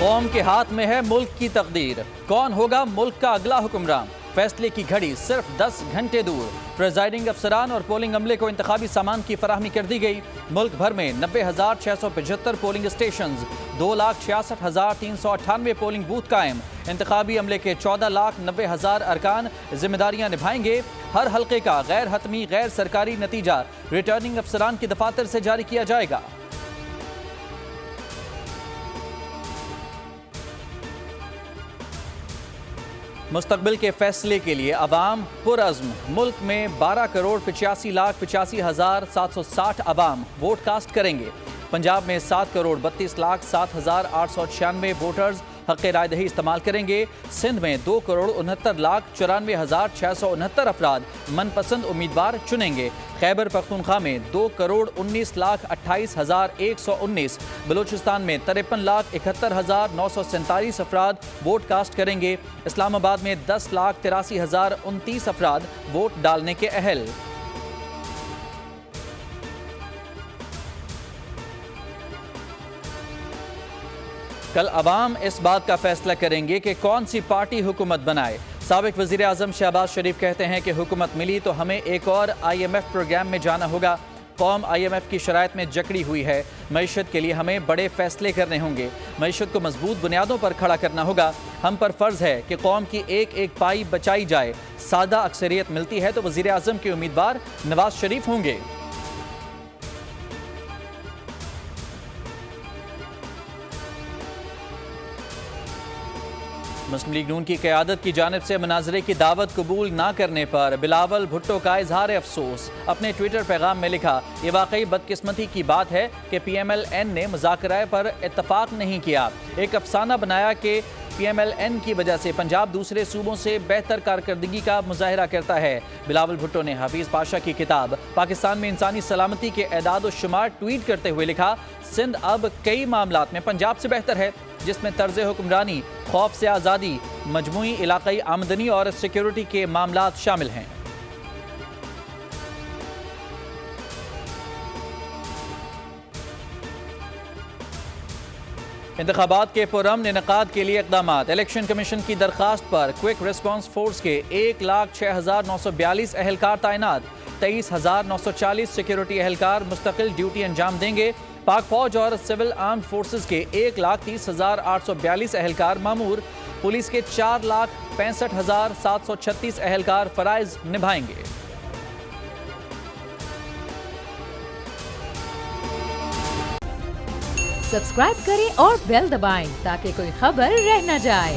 قوم کے ہاتھ میں ہے ملک کی تقدیر، کون ہوگا ملک کا اگلا حکمران؟ فیصلے کی گھڑی صرف 10 گھنٹے دور۔ پریزائڈنگ افسران اور پولنگ عملے کو انتخابی سامان کی فراہمی کر دی گئی۔ ملک بھر میں 90,675 پولنگ اسٹیشنز، 2,66,398 پولنگ بوتھ قائم۔ انتخابی عملے کے 14,90,000 ارکان ذمہ داریاں نبھائیں گے۔ ہر حلقے کا غیر حتمی غیر سرکاری نتیجہ ریٹرننگ افسران کی دفاتر سے جاری کیا جائے گا۔ مستقبل کے فیصلے کے لیے عوام پرعزم۔ ملک میں 12,85,85,760 عوام ووٹ کاسٹ کریں گے۔ پنجاب میں 7,32,07,896 ووٹرز حق رائے دہی استعمال کریں گے۔ سندھ میں 2,69,94,669 افراد من پسند امیدوار چنیں گے۔ خیبر پختونخوا میں 2,19,28,119، بلوچستان میں 53,71,947 افراد ووٹ کاسٹ کریں گے۔ اسلام آباد میں 10,83,029 افراد ووٹ ڈالنے کے اہل۔ کل عوام اس بات کا فیصلہ کریں گے کہ کون سی پارٹی حکومت بنائے۔ سابق وزیر اعظم شہباز شریف کہتے ہیں کہ حکومت ملی تو ہمیں ایک اور IMF پروگرام میں جانا ہوگا۔ قوم IMF کی شرائط میں جکڑی ہوئی ہے۔ معیشت کے لیے ہمیں بڑے فیصلے کرنے ہوں گے۔ معیشت کو مضبوط بنیادوں پر کھڑا کرنا ہوگا۔ ہم پر فرض ہے کہ قوم کی ایک ایک پائی بچائی جائے۔ سادہ اکثریت ملتی ہے تو وزیر اعظم کے امیدوار نواز شریف ہوں گے۔ مسلم لیگ نون کی قیادت کی جانب سے مناظرے کی دعوت قبول نہ کرنے پر بلاول بھٹو کا اظہار افسوس۔ اپنے ٹویٹر پیغام میں لکھا، یہ واقعی بدقسمتی کی بات ہے کہ PMLN نے مذاکرہ پر اتفاق نہیں کیا۔ ایک افسانہ بنایا کہ PMLN کی وجہ سے پنجاب دوسرے صوبوں سے بہتر کارکردگی کا مظاہرہ کرتا ہے۔ بلاول بھٹو نے حفیظ پاشا کی کتاب پاکستان میں انسانی سلامتی کے اعداد و شمار ٹویٹ کرتے ہوئے لکھا، سندھ اب کئی معاملات میں پنجاب سے بہتر ہے، جس میں طرز حکمرانی، خوف سے آزادی، مجموعی علاقائی آمدنی اور سیکیورٹی کے معاملات شامل ہیں۔ انتخابات کے پرامن انعقاد کے لیے اقدامات۔ الیکشن کمیشن کی درخواست پر کوئک ریسپانس فورس کے 1,06,942 اہلکار تعینات۔ 23,940 سیکیورٹی اہلکار مستقل ڈیوٹی انجام دیں گے۔ پاک فوج اور سول آرمڈ فورسز کے 1,30,842 اہلکار مامور۔ پولیس کے 4,65,736 اہلکار فرائض نبھائیں گے۔ سبسکرائب کریں اور بیل دبائیں تاکہ کوئی خبر رہ نہ جائے۔